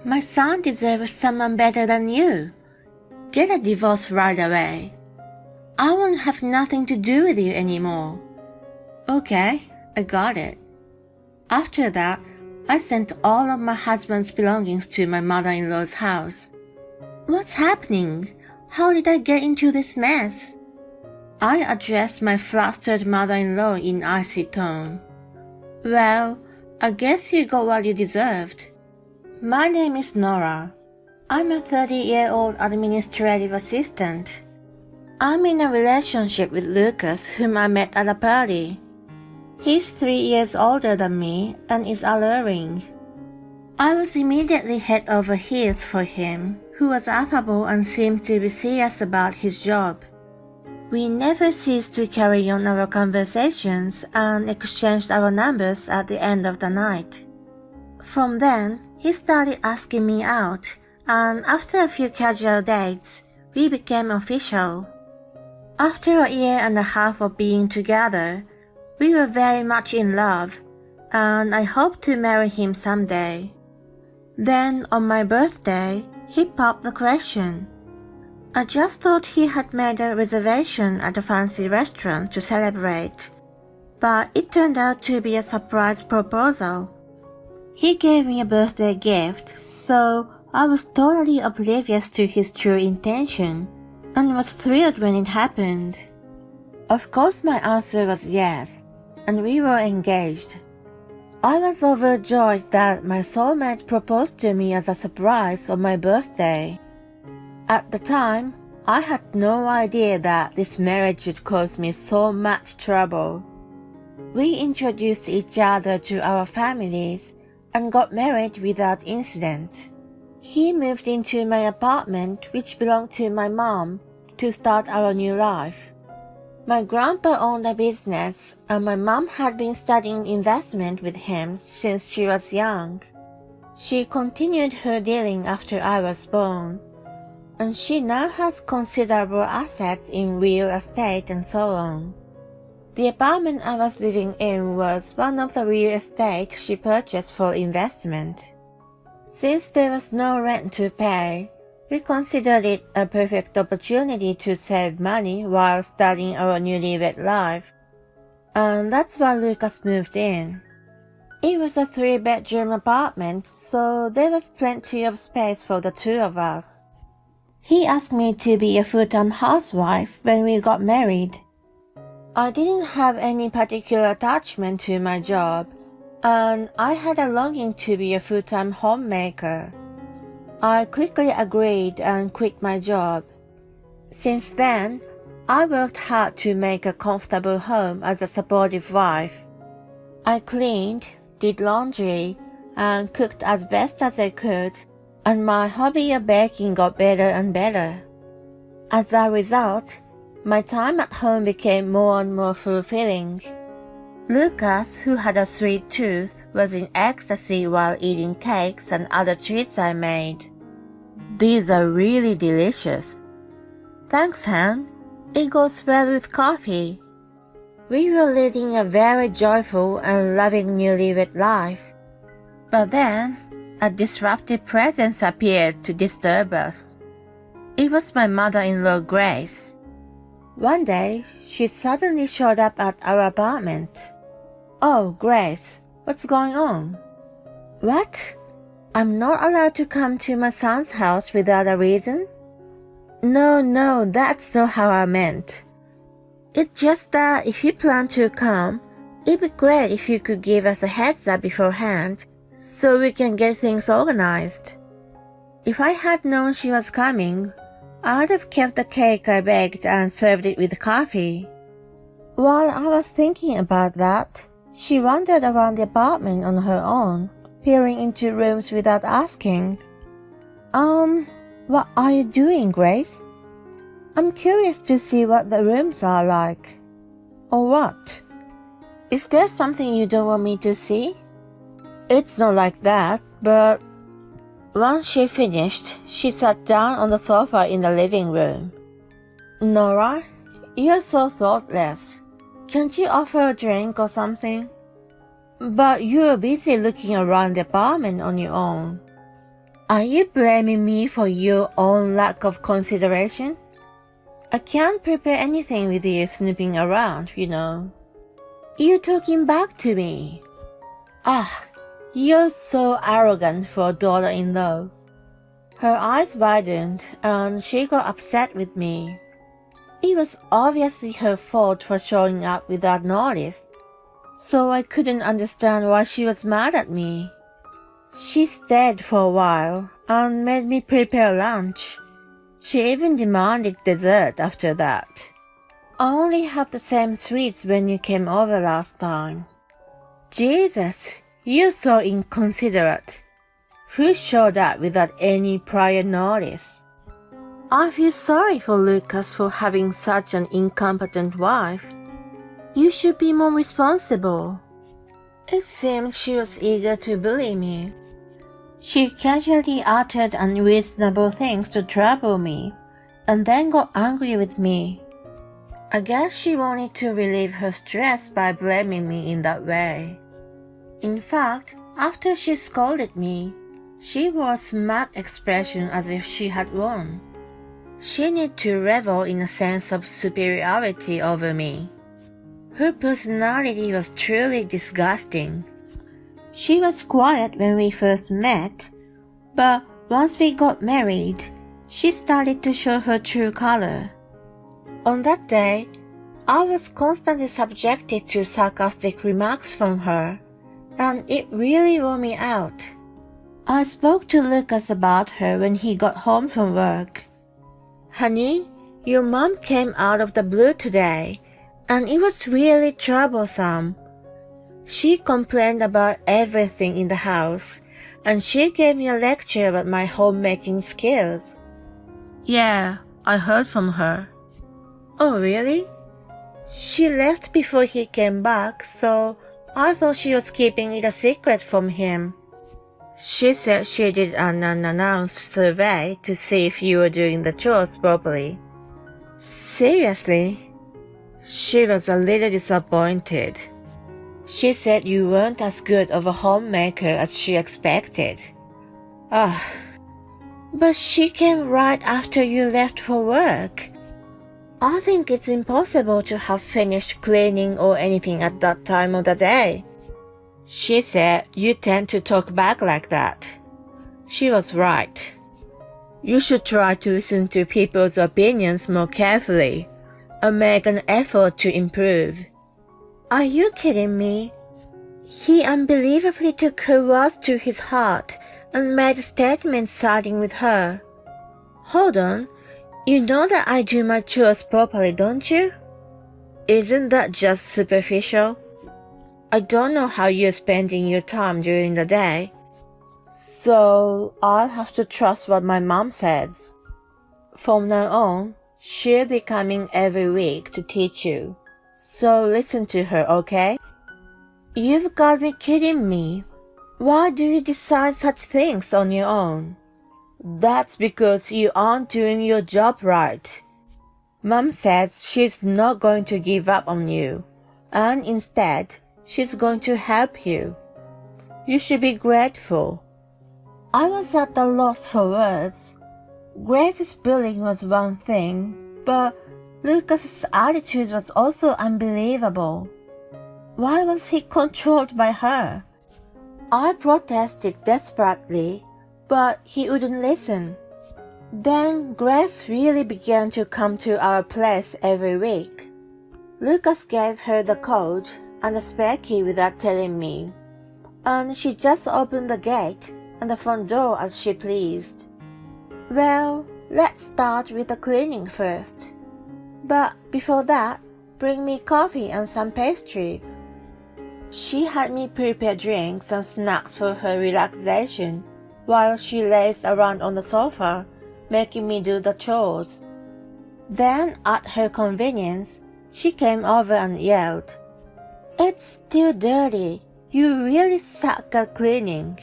My son deserves someone better than you. Get a divorce right away. I won't have nothing to do with you anymore. Okay, I got it. After that, I sent all of my husband's belongings to my mother-in-law's house. What's happening? How did I get into this mess? I addressed my flustered mother-in-law in icy tone. Well, I guess you got what you deserved. My name is Nora. I'm a 30-year-old administrative assistant. I'm in a relationship with Lucas, whom I met at a party. He's 3 years older than me and is alluring. I was immediately head over heels for him, who was affable and seemed to be serious about his job. We never ceased to carry on our conversations and exchanged our numbers at the end of the night. From then, he started asking me out, and after a few casual dates, we became official. After a year and a half of being together, we were very much in love, and I hoped to marry him someday. Then, on my birthday, he popped the question. I just thought he had made a reservation at a fancy restaurant to celebrate, but it turned out to be a surprise proposal. He gave me a birthday gift, so I was totally oblivious to his true intention, and was thrilled when it happened. Of course my answer was yes, and we were engaged. I was overjoyed that my soulmate proposed to me as a surprise on my birthday. At the time, I had no idea that this marriage would cause me so much trouble. We introduced each other to our families and got married without incident. He moved into my apartment, which belonged to my mom, to start our new life. My grandpa owned a business, and my mom had been studying investment with him since she was young. She continued her dealing after I was born, and she now has considerable assets in real estate and so on. The apartment I was living in was one of the real estate she purchased for investment. Since there was no rent to pay, we considered it a perfect opportunity to save money while starting our newlywed life. And that's why Lucas moved in. It was a 3-bedroom apartment, so there was plenty of space for the two of us. He asked me to be a full-time housewife when we got married. I didn't have any particular attachment to my job, and I had a longing to be a full-time homemaker. I quickly agreed and quit my job. Since then, I worked hard to make a comfortable home as a supportive wife. I cleaned, did laundry, and cooked as best as I could, and my hobby of baking got better and better. As a result, my time at home became more and more fulfilling. Lucas, who had a sweet tooth, was in ecstasy while eating cakes and other treats I made. These are really delicious. Thanks, Han. It goes well with coffee. We were leading a very joyful and loving newlywed life. But then, a disruptive presence appeared to disturb us. It was my mother-in-law, Grace. One day, she suddenly showed up at our apartment. Oh, Grace, what's going on? What? I'm not allowed to come to my son's house without a reason? No, that's not how I meant. It's just that if you plan to come, it'd be great if you could give us a heads up beforehand so we can get things organized. If I had known she was coming, I'd have kept the cake I baked and served it with coffee. While I was thinking about that, she wandered around the apartment on her own, peering into rooms without asking. What are you doing, Grace? I'm curious to see what the rooms are like. Or what? Is there something you don't want me to see? It's not like that, but... Once she finished, she sat down on the sofa in the living room. Nora, you're so thoughtless. Can't you offer a drink or something? But you're busy looking around the apartment on your own. Are you blaming me for your own lack of consideration? I can't prepare anything with you snooping around, you know. You're talking back to me. Ah, you're so arrogant for a daughter-in-law. Her eyes widened and she got upset with me. It was obviously her fault for showing up without notice, so I couldn't understand why she was mad at me. She stayed for a while and made me prepare lunch. She even demanded dessert after that. I only had the same sweets when you came over last time. Jesus, you're so inconsiderate. Who showed up without any prior notice? I feel sorry for Lucas for having such an incompetent wife. You should be more responsible. It seemed she was eager to bully me. She casually uttered unreasonable things to trouble me, and then got angry with me. I guess she wanted to relieve her stress by blaming me in that way. In fact, after she scolded me, she wore a smug expression as if she had won. She needed to revel in a sense of superiority over me. Her personality was truly disgusting. She was quiet when we first met, but once we got married, she started to show her true color. On that day, I was constantly subjected to sarcastic remarks from her, and it really wore me out. I spoke to Lucas about her when he got home from work. Honey, your mom came out of the blue today, and it was really troublesome. She complained about everything in the house, and she gave me a lecture about my homemaking skills. Yeah, I heard from her. Oh, really? She left before he came back, so I thought she was keeping it a secret from him. She said she did an unannounced survey to see if you were doing the chores properly. Seriously? She was a little disappointed. She said you weren't as good of a homemaker as she expected. But she came right after you left for work. I think it's impossible to have finished cleaning or anything at that time of the day. She said you tend to talk back like that. She was right. You should try to listen to people's opinions more carefully and make an effort to improve. Are you kidding me? He unbelievably took her words to his heart and made a statement siding with her. Hold on, you know that I do my chores properly, don't you? Isn't that just superficial? I don't know how you're spending your time during the day, so I'll have to trust what my mom says. From now on, she'll be coming every week to teach you, so listen to her, okay? You've got me kidding me. Why do you decide such things on your own? That's because you aren't doing your job right. Mom says she's not going to give up on you, and instead, she's going to help you. You should be grateful. I was at a loss for words. Grace's bullying was one thing, but Lucas's attitude was also unbelievable. Why was he controlled by her? I protested desperately, but he wouldn't listen. Then Grace really began to come to our place every week. Lucas gave her the code and a spare key without telling me, and she just opened the gate and the front door as she pleased. Well, let's start with the cleaning first. But before that, bring me coffee and some pastries. She had me prepare drinks and snacks for her relaxation while she lazed around on the sofa, making me do the chores. Then, at her convenience, she came over and yelled, "It's still dirty. You really suck at cleaning."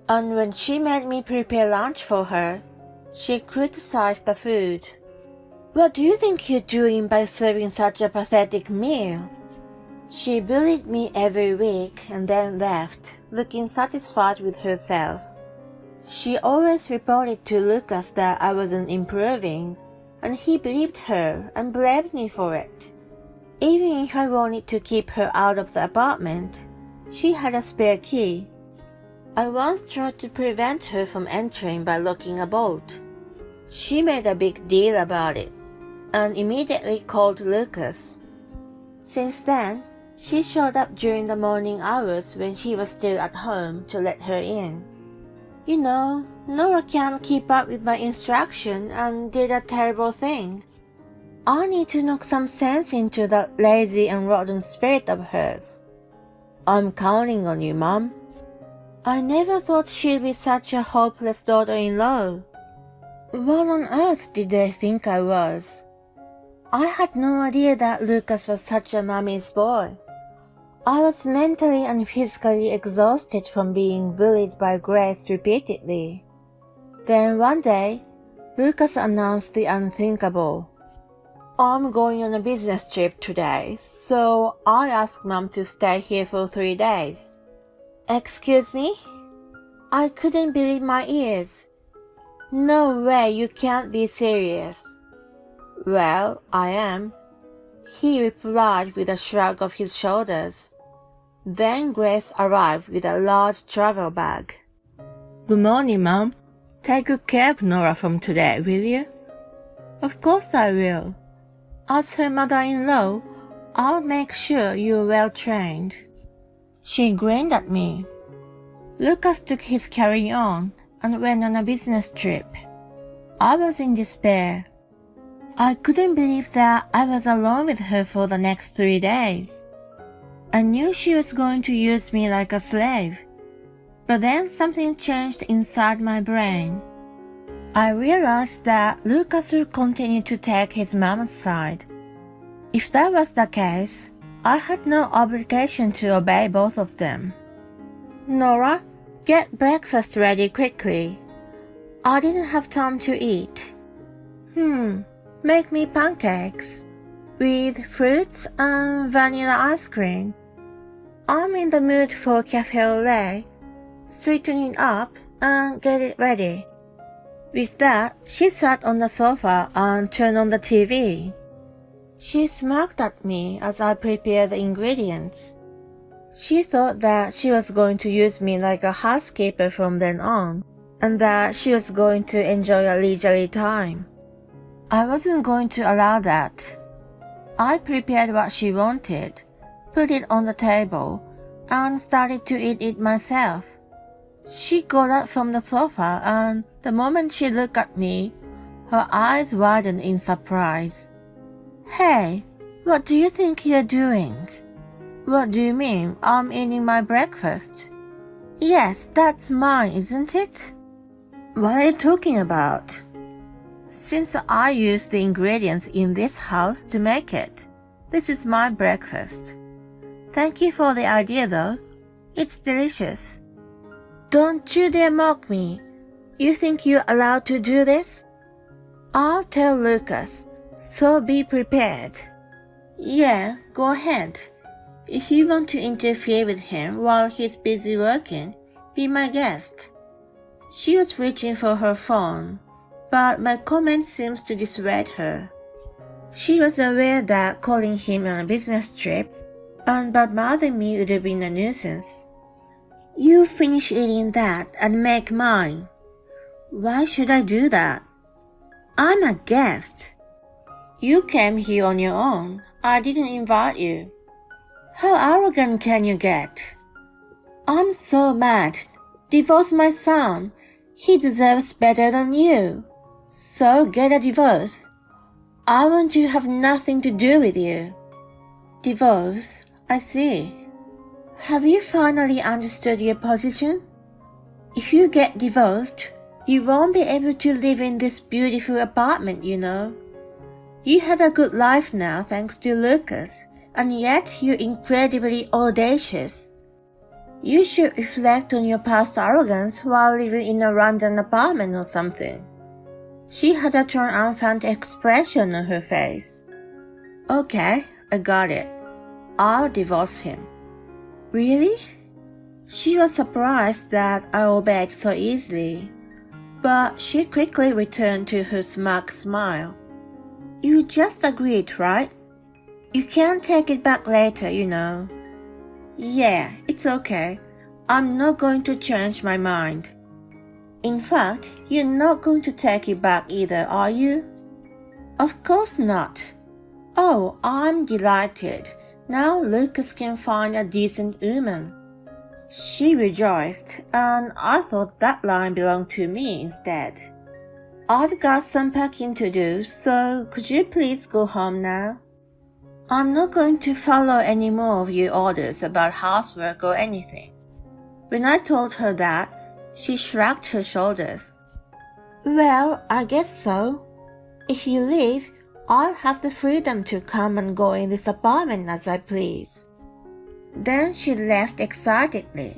And when she made me prepare lunch for her, she criticized the food. "What do you think you're doing by serving such a pathetic meal?" She bullied me every week and then left, looking satisfied with herself. She always reported to Lucas that I wasn't improving, and he believed her and blamed me for it. Even if I wanted to keep her out of the apartment, she had a spare key. I once tried to prevent her from entering by locking a bolt. She made a big deal about it, and immediately called Lucas. Since then, she showed up during the morning hours when he was still at home to let her in. You know, Nora can't keep up with my instruction and did a terrible thing. I need to knock some sense into that lazy and rotten spirit of hers. I'm counting on you, Mom. I never thought she'd be such a hopeless daughter-in-law. What on earth did they think I was? I had no idea that Lucas was such a mommy's boy. I was mentally and physically exhausted from being bullied by Grace repeatedly. Then one day, Lucas announced the unthinkable. I'm going on a business trip today, so I asked Mom to stay here for 3 days. Excuse me? I couldn't believe my ears. No way, you can't be serious. Well, I am, he replied with a shrug of his shoulders. Then Grace arrived with a large travel bag. Good morning, Mom. Take good care of Nora from today, will you? Of course I will. As her mother-in-law, I'll make sure you're well trained. She grinned at me. Lucas took his carry-on and went on a business trip. I was in despair. I couldn't believe that I was alone with her for the next 3 days. I knew she was going to use me like a slave. But then something changed inside my brain. I realized that Lucas would continue to take his mom's side. If that was the case, I had no obligation to obey both of them. Nora, get breakfast ready quickly. I didn't have time to eat. Make me pancakes with fruits and vanilla ice cream. I'm in the mood for cafe au lait. Sweeten it up and get it ready. With that, she sat on the sofa and turned on the TV. She smirked at me as I prepared the ingredients. She thought that she was going to use me like a housekeeper from then on, and that she was going to enjoy a leisurely time. I wasn't going to allow that. I prepared what she wanted, put it on the table, and started to eat it myself. She got up from the sofa, and the moment she looked at me, her eyes widened in surprise. Hey, what do you think you're doing? What do you mean, I'm eating my breakfast? Yes, that's mine, isn't it? What are you talking about? Since I used the ingredients in this house to make it, this is my breakfast. Thank you for the idea though. It's delicious. Don't you dare mock me. You think you're allowed to do this? I'll tell Lucas, so be prepared. Yeah, go ahead. If you want to interfere with him while he's busy working, be my guest. She was reaching for her phone, but my comment seems to dissuade her. She was aware that calling him on a business trip and bothering me would have been a nuisance. You finish eating that and make mine. Why should I do that? I'm a guest. You came here on your own. I didn't invite you. How arrogant can you get? I'm so mad. Divorce my son. He deserves better than you. So get a divorce. I want to have nothing to do with you. Divorce? I see. Have you finally understood your position? If you get divorced, you won't be able to live in this beautiful apartment, you know. You have a good life now thanks to Lucas, and yet you're incredibly audacious. You should reflect on your past arrogance while living in a random apartment or something. She had a triumphant expression on her face. Okay, I got it. I'll divorce him. Really? She was surprised that I obeyed so easily, But she quickly returned to her smug smile. You just agreed, right? You can't take it back later, you know. Yeah, it's okay. I'm not going to change my mind. In fact, you're not going to take it back either, are you? Of course not. Oh, I'm delighted. Now Lucas can find a decent woman. She rejoiced, and I thought that line belonged to me instead. I've got some packing to do, so could you please go home now? I'm not going to follow any more of your orders about housework or anything. When I told her that, she shrugged her shoulders. Well, I guess so. If you leave, I'll have the freedom to come and go in this apartment as I please. Then she left excitedly.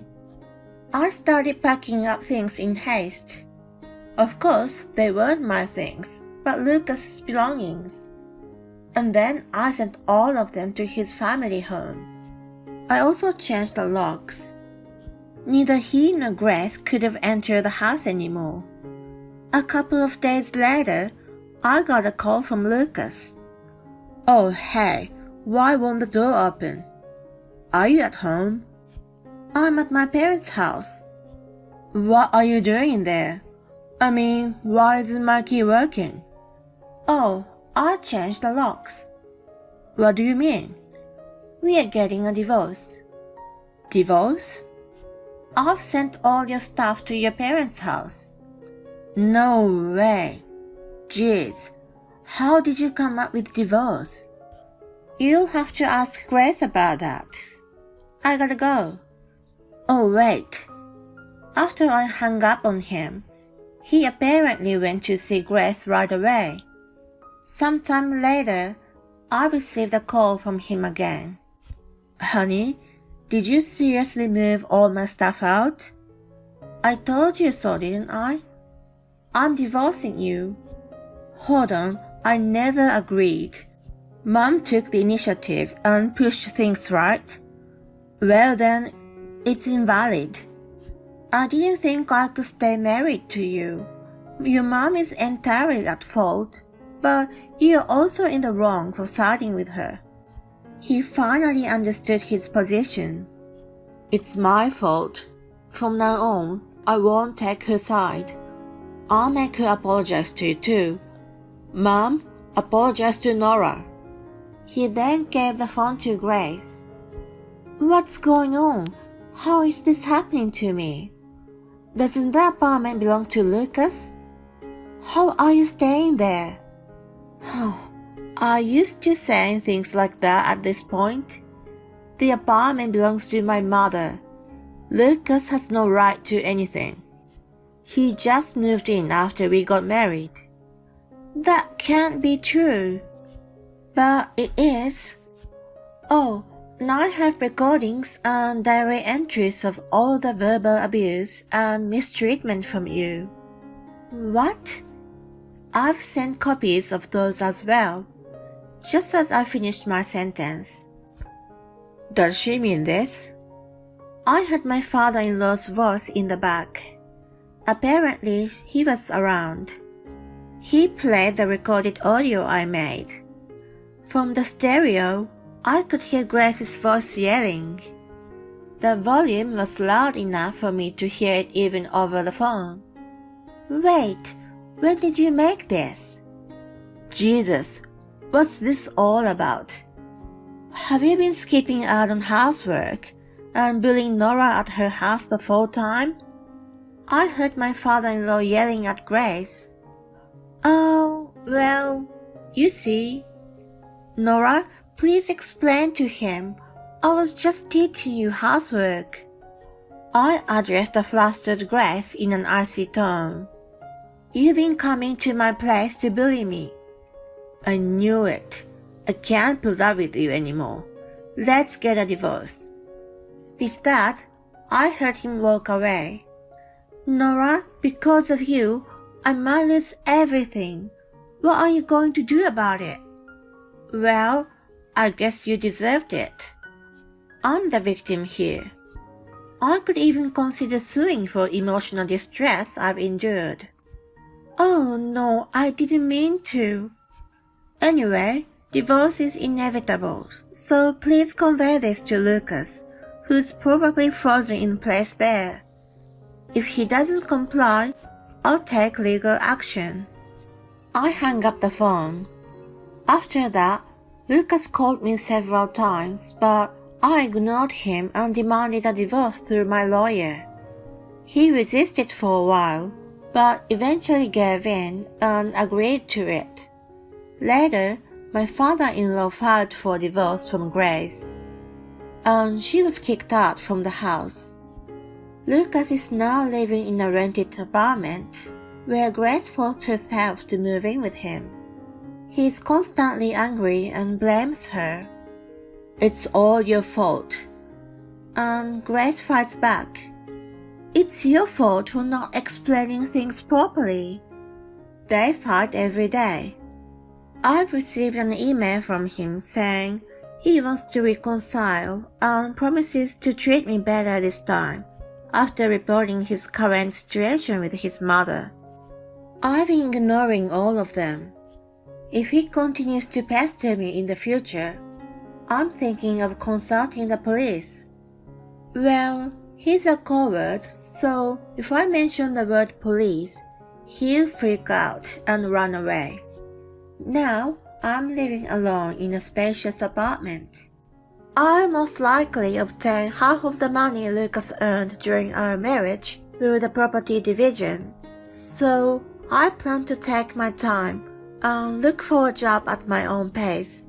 I started packing up things in haste. Of course, they weren't my things, but Lucas's belongings. And then I sent all of them to his family home. I also changed the locks. Neither he nor Grace could have entered the house anymore. A couple of days later, I got a call from Lucas. Oh, hey, why won't the door open? Are you at home? I'm at my parents' house. What are you doing there? I mean, why isn't my key working? Oh, I changed the locks. What do you mean? We are getting a divorce. Divorce? I've sent all your stuff to your parents' house. No way. Jeez, how did you come up with divorce? You'll have to ask Grace about that. I gotta go. Oh, wait. After I hung up on him, he apparently went to see Grace right away. Sometime later, I received a call from him again. Honey, did you seriously move all my stuff out? I told you so, didn't I? I'm divorcing you. Hold on, I never agreed. Mom took the initiative and pushed things right. Well then, it's invalid. I didn't think I could stay married to you. Your mom is entirely at fault, but you're also in the wrong for siding with her. He finally understood his position. It's my fault. From now on, I won't take her side. I'll make her apologize to you too. Mom, apologize to Nora. He then gave the phone to Grace. What's going on? How is this happening to me? Doesn't the apartment belong to Lucas? How are you staying there? Are you still saying things like that at this point? The apartment belongs to my mother. Lucas has no right to anything. He just moved in after we got married. That can't be true. But it is. Oh, and I have recordings and diary entries of all the verbal abuse and mistreatment from you. What? I've sent copies of those as well, just as I finished my sentence. Does she mean this? I had my father-in-law's voice in the back. Apparently, he was around. He played the recorded audio I made. From the stereo, I could hear Grace's voice yelling. The volume was loud enough for me to hear it even over the phone. Wait, when did you make this? Jesus, what's this all about? Have you been skipping out on housework and bullying Nora at her house the full time? I heard my father-in-law yelling at Grace. Oh, well, you see. Nora, please explain to him. I was just teaching you housework. I addressed the flustered Grace in an icy tone. You've been coming to my place to bully me. I knew it. I can't put up with you anymore. Let's get a divorce. With that, I heard him walk away. Nora, because of you, I might lose everything. What are you going to do about it? Well, I guess you deserved it. I'm the victim here. I could even consider suing for emotional distress I've endured. Oh no, I didn't mean to. Anyway, divorce is inevitable, so please convey this to Lucas, who's probably frozen in place there. If he doesn't comply, I'll take legal action. I hung up the phone. After that, Lucas called me several times, but I ignored him and demanded a divorce through my lawyer. He resisted for a while, but eventually gave in and agreed to it. Later, my father-in-law filed for divorce from Grace, and she was kicked out from the house. Lucas is now living in a rented apartment, where Grace forced herself to move in with him. He is constantly angry and blames her. It's all your fault. And Grace fights back. It's your fault for not explaining things properly. They fight every day. I've received an email from him saying he wants to reconcile and promises to treat me better this time, after reporting his current situation with his mother. I've been ignoring all of them. If he continues to pester me in the future, I'm thinking of consulting the police. Well, he's a coward, so if I mention the word police, he'll freak out and run away. Now, I'm living alone in a spacious apartment. I'll most likely obtain half of the money Lucas earned during our marriage through the property division, so I plan to take my time and look for a job at my own pace.